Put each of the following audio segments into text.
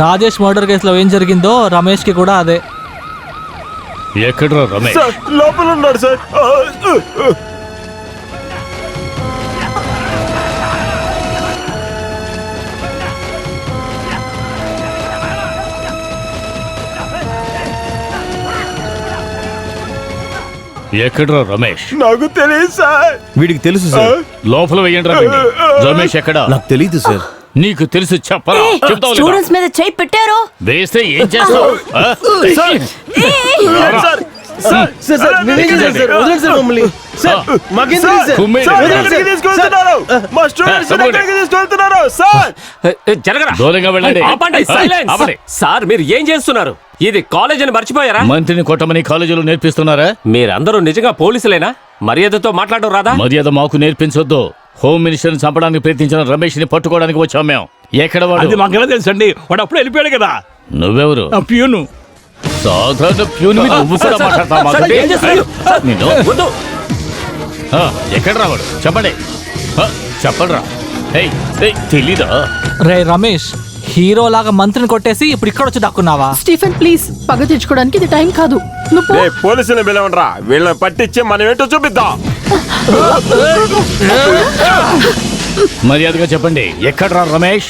Rajesh murder కేసులో ఏం జరిగిందో రమేష్ కి కూడా అదే. ఎక్కడ్రా రమేష్? లోపల ఉన్నాడు సార్. ఎక్కడ్రా రమేష్? నాకు తెలియదు సార్. వీడికి తెలుసు సార్. లోపల వెయ్యండి. రమేష్ ఎక్కడా? నాకు తెలియదు సార్. నీకు తెలుసు చెప్పరా? స్టూడెంట్స్ మీద చేయి పెట్టారు. వేస్తే ఏం చేస్తావు? సార్ మీరు ఏం చేస్తున్నారు? ఇది కాలేజ్ అని మర్చిపోయారా? మంత్రిని కొట్టమని కాలేజీలో నేర్పిస్తున్నారా? మీరందరూ నిజంగా పోలీసులేనా? మర్యాదతో మాట్లాడడం రాదా? మర్యాద మాకు నేర్పించొద్దు. హోమ్ మినిస్టర్ చంపడానికి ప్రయత్నించిన రమేష్ ని పట్టుకోవడానికి వచ్చాం మేము. ఎక్కడ వాడు? మాకెలా తెలుసండి? వాడు అప్పుడు వెళ్ళిపోయాడు కదా. నువ్వెవరు? ప్యూను. సాధారణ ప్యూన్ మీద నువ్వు కూడా మాట్లాడతావా? ఎక్కడ రావాడు? చెప్పండి, చెప్పండి రా. తెలీదా? రే రమేష్, హీరో లాగా మంత్రిని కొట్టేసి ఇప్పుడు ఇక్కడ వచ్చి దక్కున్నావా? స్టీఫెన్ ప్లీజ్, పగ తెచ్చుకోవడానికి ఇది టైం కాదు. పోలీసులు పిలవండిరా, వీళ్ళని పట్టించి మనం ఏంటో చూపిద్దాం. మర్యాదగా చెప్పండి, ఎక్కడ్రా రమేష్?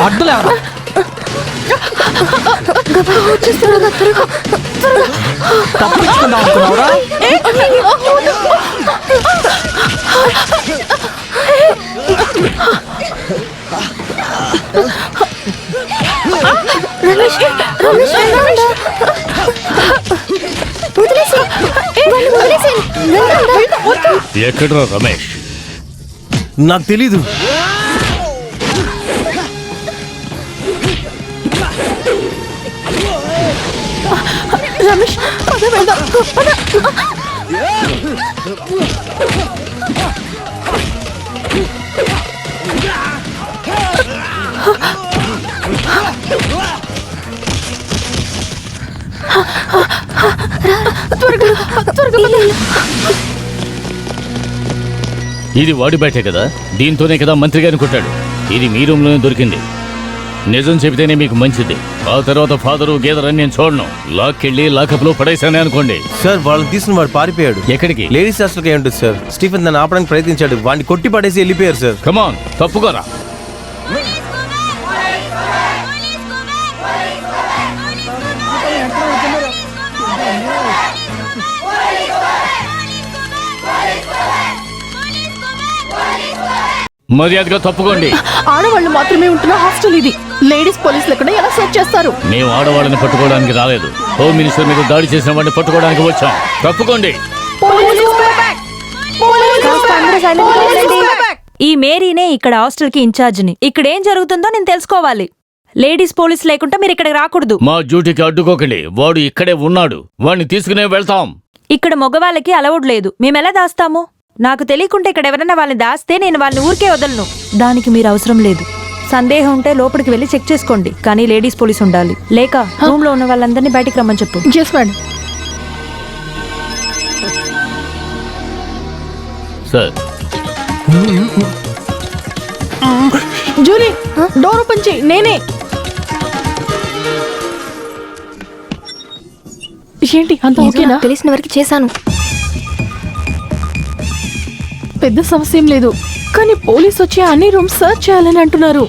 అడ్డులే తప్పించుకుందాం అనుకున్నావురా? ఎక్కడ్రా రమేష్? నాకు తెలీదు. రమేష్ పద వెళ్దాం. ఇది వాడి బయటే కదా, దీంతోనే కదా మంత్రి గారిని కొట్టాడు. ఇది మీ రూమ్ లోనే దొరికింది. నిజం చెబితేనే మీకు మంచిది. ఆ తర్వాత ఫాదరు గేదరని నేను చూడను. లాక్కెళ్ళి లాకప్ లో పడేసానే అనుకోండి. సార్ వాళ్ళని తీసుకుని వాడు పారిపోయాడు. ఎక్కడికి? లేడీస్ హాస్టల్కి అయి ఉంటుంది సార్. స్టీఫెన్ దాన్ని ఆపడానికి ప్రయత్నించాడు, వాడిని కొట్టి పడేసి వెళ్ళిపోయారు సార్. కమాన్, తప్పుకోరా. మర్యాదగా తప్పుకోండి. ఆడవాళ్ళు మాత్రమే ఉంటున్న హాస్టల్ ఇది. లేడీస్ పోలీసులు ఎక్కడ ఎలా సెట్ చేస్తారు? మేము ఆడవాళ్ళని పట్టుకోవడానికి రాలేదు. హోమ్ మినిస్టర్ మీద దాడి చేసిన వాడిని పట్టుకోవడానికి వచ్చాం. తప్పుకోండి. ఈ మేరీనే ఇక్కడ హాస్టల్ కి ఇన్ఛార్జిని. ఇక్కడ ఏం జరుగుతుందో నేను తెలుసుకోవాలి. లేడీస్ పోలీస్ లేకుండా మీరు ఇక్కడికి రాకూడదు. మా డ్యూటీకి అడ్డుకోకండి. వాడు ఇక్కడే ఉన్నాడు, వాడిని తీసుకునే వెళ్తాం. ఇక్కడ మగవాళ్ళకి అలౌడ్ లేదు. మేమెలా దాస్తాము? నాకు తెలియకుండా ఇక్కడ ఎవరైనా వాళ్ళని దాస్తే నేను వాళ్ళని ఊరికే వదలను. దానికి మీరు అవసరం లేదు. సందేహం ఉంటే లోపలికి వెళ్ళి చెక్ చేసుకోండి, కానీ లేడీస్ పోలీస్ ఉండాలి. లేక రూమ్ లో ఉన్న వాళ్ళందరినీ బయటికి రమ్మని చెప్పు. సార్, జూలీ డోర్ ఓపెన్ చేయి. నేనే. ఏంటి అంత ఓకేనా? తెలిసిన వరకు చేశాను. పెద్ద సమస్య ఏం లేదు, కానీ పోలీస్ వచ్చి అన్ని రూమ్స్ సర్చ్ చేయాలని అంటున్నారు.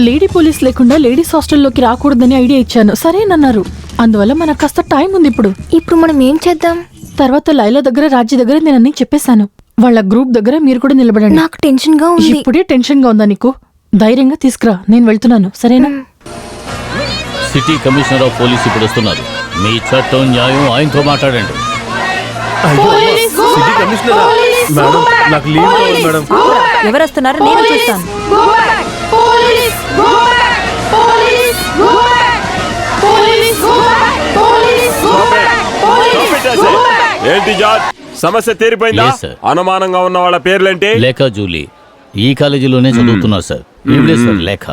లేడీ పోలీస్ లేకుండా లేడీస్ హాస్టల్లోకి రాకూడదని ఐడియా ఇచ్చాను, సరేనన్నారు. అందువల్ల మనకు కాస్త టైం ఉంది. ఇప్పుడు మనం ఏం చేద్దాం? తర్వాత లైలా దగ్గర, రాజ్య దగ్గర నేను అన్ని చెప్పేశాను. వాళ్ళ గ్రూప్ దగ్గర మీరు కూడా నిలబడండి. నాకు టెన్షన్ గా ఉంది. ఇప్పుడే టెన్షన్ గా ఉందా నీకు? ధైర్యంగా తీసుకురా, నేను వెళ్తున్నాను, సరేనా? సిటీ కమిషనర్ ఆఫ్ పోలీస్ ఇప్పుడు వస్తున్నారు. మీ చట్టం న్యాయం ఆయనతో మాట్లాడండి. ఎవరు వస్తున్నారు నేను చూస్తాను. ఏంటి జార్జ్, సమస్య తీరిపోయిందా? అనుమానంగా ఉన్న వాళ్ళ పేర్లేంటి? లేఖ, జూలీ. ఈ కాలేజీలోనే చదువుతున్నారు సార్. ఇవిడే సార్ లేఖ.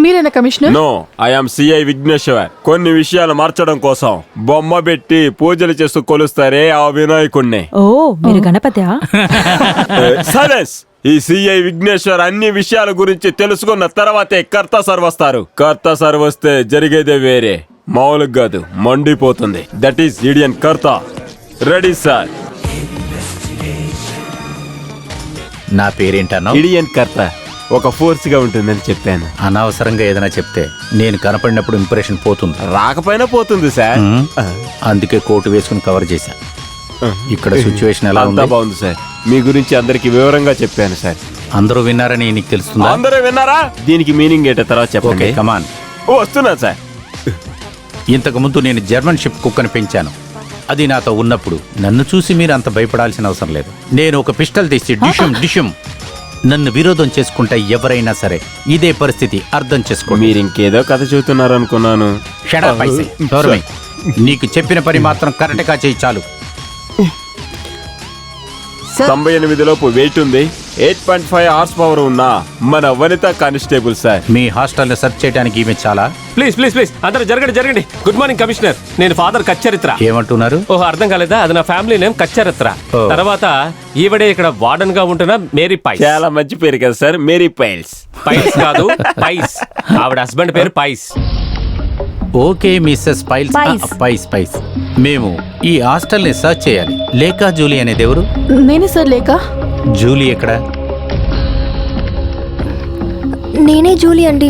మీరేనా commissioner? No, I'm CI Vighneshwar. కొన్ని విషయాలు మార్చడం కోసం బొమ్మ పెట్టి పూజలు చేస్తూ కొలుస్తారే ఆ వినాయకుణ్ణి. ఓ మీరు గణపతియా? సైలెన్స్. ఈ సిఐ విఘ్నేశ్వర్ అన్ని విషయాల గురించి తెలుసుకున్న తర్వాతే కర్త సార్ వస్తారు. కర్త సార్ వస్తే జరిగేదే వేరే, మామూలుగా కాదు, మండిపోతుంది. దట్ ఈస్ ఇడియన్ కర్త. Ready sir? నా పేరేంటన్నా? ఇడియన్ కర్త. ఒక ఫోర్స్ గా ఉంటుందని చెప్పాను. అనవసరంగా ఏదైనా చెప్తే నేను కనపడినప్పుడు ఇంప్రెషన్ పోతుంది. రాకపోయినా పోతుంది సార్. అందుకే కోటు వేసుకుని కవర్ చేశా. ఇక్కడ సిచ్యువేషన్ ఎలా అంతా ఉంది? బాగుంది సార్. మీ గురించి అందరికి వివరంగా చెప్పాను సార్. అందరూ విన్నారని నీకు తెలుస్తుందా? అందరూ విన్నారా? దీనికి మీనింగ్ ఏంటో తర్వాత చెప్పండి. Okay come on. వస్తున్నా సార్. ఇంతకు ముందు నేను జర్మన్ షిప్ కుక్కని పెంచాను. అది నాతో ఉన్నప్పుడు నన్ను చూసి మీరు అంత భయపడాల్సిన అవసరం లేదు. నేను ఒక పిస్టల్ తీసి డిషం డిషం నన్ను విరోధం చేసుకుంటే ఎవరైనా సరే ఇదే పరిస్థితి అర్థం చేసుకోండి. మీరు ఇంకేదో కథ చెబుతున్నారు అనుకున్నాను. షడా పైసే గౌరవై. నీకు చెప్పిన పని మాత్రం కరెక్ట్ గా చేయి చాలు. 98 లోపు వెయిట్ ఉంది, 8.5 హార్స్ పవర్ ఉన్న మన వనిత కానిస్టేబుల్ సార్. మీ హాస్టల్ ని సెర్చ్ చేయడానికి ఈమె చాలా. ప్లీజ్ ప్లీజ్ ప్లీజ్ అందరూ జరగండి జరగండి. Good morning commissioner. నేను ఫాదర్ కచ్చరిత్ర. ఏమంటున్నారు? ఓహో అర్థం కాలేదా? అది నా ఫ్యామిలీ నేమ్ కచ్చరిత్ర. ఓ. తర్వాత ఈవిడే ఇక్కడ వార్డెన్ గా ఉంటున్న మేరీ పైస్. చాలా మంచి పేరు కదా సార్, మేరీ పైల్స్. పైస్ కాదు పైస్. ఆవిడ హస్బెండ్ పేరు Pies. Okay Mrs Piles. Pies. Pies Pies. మేము ఈ హాస్టల్ ని సర్చ్ చేయాలి. లేక జూలీ అనేది ఎవరు? నేనే సార్. లేక జూలీ ఎక్కడ? నేనే జూలీ అండి.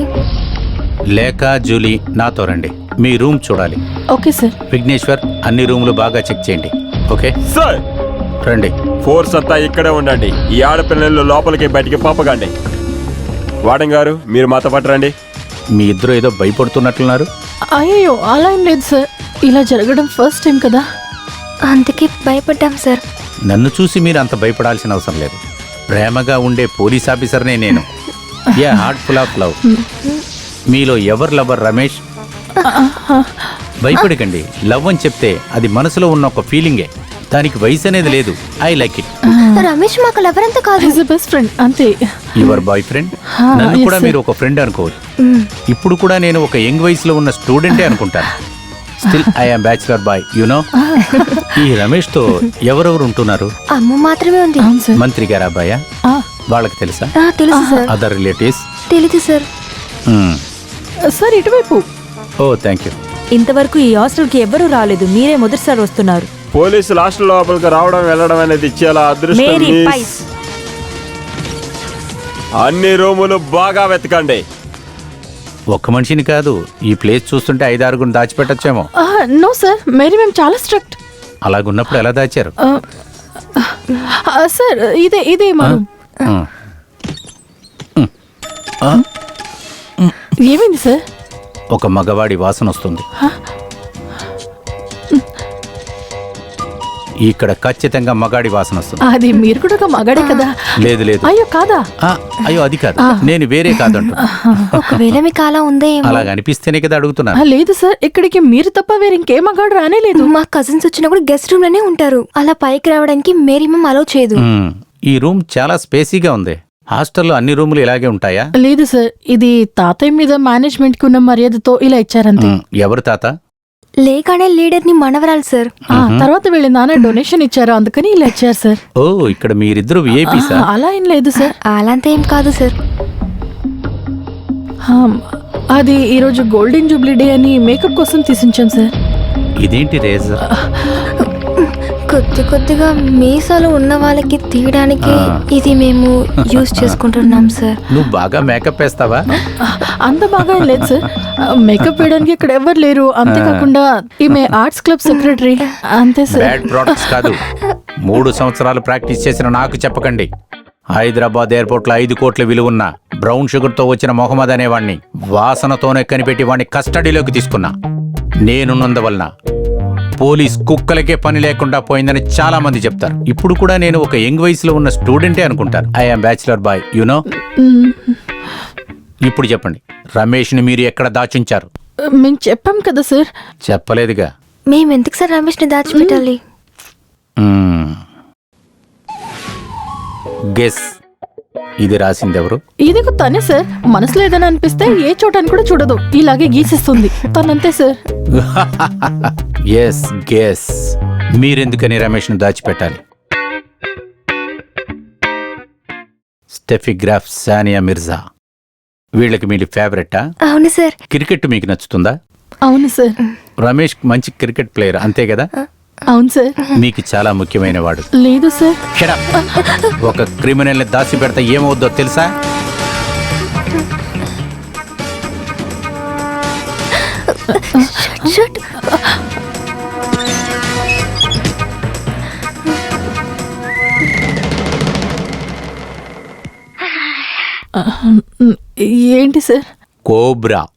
లేక జూలీ నాతో రండి. మీ రూమ్ చూడాలి. Okay sir. విఘ్నేశ్వర్ అన్ని రూమ్లు బాగా చెక్ చేయండి. ఓకే సార్ రండి. ఫోర్స్ అంతా ఇక్కడే ఉండండి. ఈ ఆడపిల్లలు లోపలికి బయటికి పంపకండి. వార్డెన్ గారు మీరు మాతో పాటు రండి. మీ ఇద్దరు ఏదో భయపడుతున్నట్లున్నారు. అయ్యో అలా ఏం లేదు సార్. ఇలా జరగడం ఫస్ట్ టైం కదా. అందుకే భయపడ్డాం సార్. నన్ను చూసి మీరు అంత భయపడాల్సిన అవసరం లేదు. ప్రేమగా ఉండే పోలీస్ ఆఫీసర్నే నేను. Yeah heart full of love. మీలో ఎవరు లవర్ రమేష్? భయపడకండి. లవ్ అని చెప్తే అది మనసులో ఉన్న ఒక ఫీలింగే. దానికి వయసు అనేది లేదు. I like it. రమేష్ మాకు ఎవరంతా కాదు. ఈజ్ బెస్ట్ ఫ్రెండ్ అంతే. Your boy friend. నన్ను yes, కూడా sir. మీరు ఒక ఫ్రెండ్ అనుకోవచ్చు. ఇప్పుడు కూడా నేను ఒక యంగ్ వయసులో ఉన్న స్టూడెంటే అనుకుంటాను. Still I'm bachelor boy you know. ఈ రమేష్ తో ఎవరెవరు ఉంటున్నారు? అమ్మ మాత్రమే ఉంది. అవును సార్. మంత్రి గారు అబ్బాయా? వాళ్ళకి తెలుసా? తెలుసు సార్. Other relatives? తెలీదు సార్. సార్ ఇటువైపు. ఓ థ్యాంక్ యూ. ఇంతవరకు ఈ హాస్టల్ కి ఎవ్వరూ రాలేదు. మీరే మొదటిసారి వస్తున్నారు. పోలీసులు హాస్టల్ లోపలికి రావడం వెళ్ళడం అనేది చాలా అదృష్టం. Mary miss. పైస్. అన్ని రూములు బాగా వెతకండి. ఒక్క మనిషిని కాదు, ఈ ప్లేస్ చూస్తుంటే 5-6 దాచిపెట్టచ్చేమో. నో సార్, మేరీ మేము చాలా స్ట్రిక్ట్. అలాగున్నప్పుడు ఎలా దాచారు? సార్ ఇదే మా room. ఏమైంది సార్? ఒక మగవాడి వాసన వస్తుంది. ఇక్కడ ఖచ్చితంగా మగాడి వాసన వస్తుంది. అది మీరు కూడా ఒక మగాడే కదా? లేదు లేదు. అయ్యో కాదా? అయ్యో అది కాదు, నేను వేరే కాదంటున్నా. ఒకవేళ మీకు అలా ఉందే ఏమో. అలాగ అనిపిస్తేనే కదా అడుగుతున్నా. లేదు సార్, ఇక్కడికి మీరు తప్ప వేరే ఇంకే మగాడు రానే లేదు. మా కజిన్స్ వచ్చినప్పుడు గెస్ట్ రూమ్ లోనే ఉంటారు. అలా పైకి రావడానికి మేరీ మేము అలౌ చేయదు. ఈ రూమ్ చాలా స్పేసీగా ఉంది. హాస్టల్లో అన్ని రూములు ఇలాగే ఉంటాయా? లేదు సార్, ఇది తాతయ్య మీద మేనేజ్మెంట్ కి ఉన్న మర్యాదతో ఇలా ఇచ్చారంతే. ఎవరు తాత? లేకనే లీడర్ ని మనవరాలు సార్. తర్వాత వీళ్ళ నాన్న డొనేషన్ ఇచ్చారు, అందుకని ఇలా ఇచ్చారు సార్. ఓ ఇక్కడ మీరిద్దరు విఐపీ సార్? అలా ఏం లేదు సార్. అలాంతా ఏం కాదు సార్. అది ఈరోజు గోల్డెన్ జూబ్లీ డే అని మేకప్ కోసం తీసించాం సార్. ఇదేంటి రేజర్? కొద్దిగా మీసాలు ఉన్న వాళ్ళకి తీయడానికి ఇది మేము యూజ్ చేసుకుంటున్నాం సార్. నువ్వు బాగా మేకప్ వేస్తావా? అంత బాగా ఏం లేదు సార్. మేకప్ వేయడానికి ఇక్కడ ఎవరు లేరు. అంతేకాకుండా ఈమె ఆర్ట్స్ క్లబ్ సెక్రటరీ అంతే సార్. బ్యాడ్ ప్రొడక్ట్స్ కాదు. 3 సంవత్సరాలు ప్రాక్టీస్ చేసిన నాకు చెప్పకండి. హైదరాబాద్ ఎయిర్పోర్ట్ లో 5 కోట్ల విలువున్న బ్రౌన్ షుగర్ తో వచ్చిన మొహమ్మద్ అనేవాడిని వాసనతోనే కనిపెట్టి వాడిని కస్టడీలోకి తీసుకున్నా. నేనున్నందువలన పోలీస్ కుక్కలకే పని లేకుండా పోయిందని చాలా మంది చెప్తారు. ఇప్పుడు కూడా నేను ఒక యంగ్ వయసులో ఉన్న స్టూడెంటే అనుకుంటారు. I'm bachelor boy you know. ఇప్పుడు చెప్పండి, రమేష్ ని మీరు ఎక్కడ దాచుంచారు? మేము చెప్పాం కదా సార్. చెప్పలేదుగా. మేము ఎందుకు సార్ రమేష్ ని దాచిపెట్టాలి? గెస్. ఇది రాసిందెవరు? ఇదిగో తనే సార్. మనసులో ఏదైనా అనిపిస్తే ఏ చోటని కూడా చూడదు, ఇలాగే గీసిస్తుంది. తనంతే సార్. ఎస్ గెస్. మీరెందుకని రమేష్ను దాచిపెట్టాలి? స్టెఫిగ్రాఫ్, సానియా మిర్జా వీళ్ళకి మీరు ఫేవరెటా? అవును సార్. క్రికెట్ మీకు నచ్చుతుందా? అవును సార్. రమేష్ మంచి క్రికెట్ ప్లేయర్ అంతే కదా? అవును సార్. మీకు చాలా ముఖ్యమైన వాడు. లేదు సార్. Shut up. ఒక క్రిమినల్ ని దాచి పెడితే ఏమవుద్దో తెలుసా? షట్. ఏంటి సార్? కోబ్రా.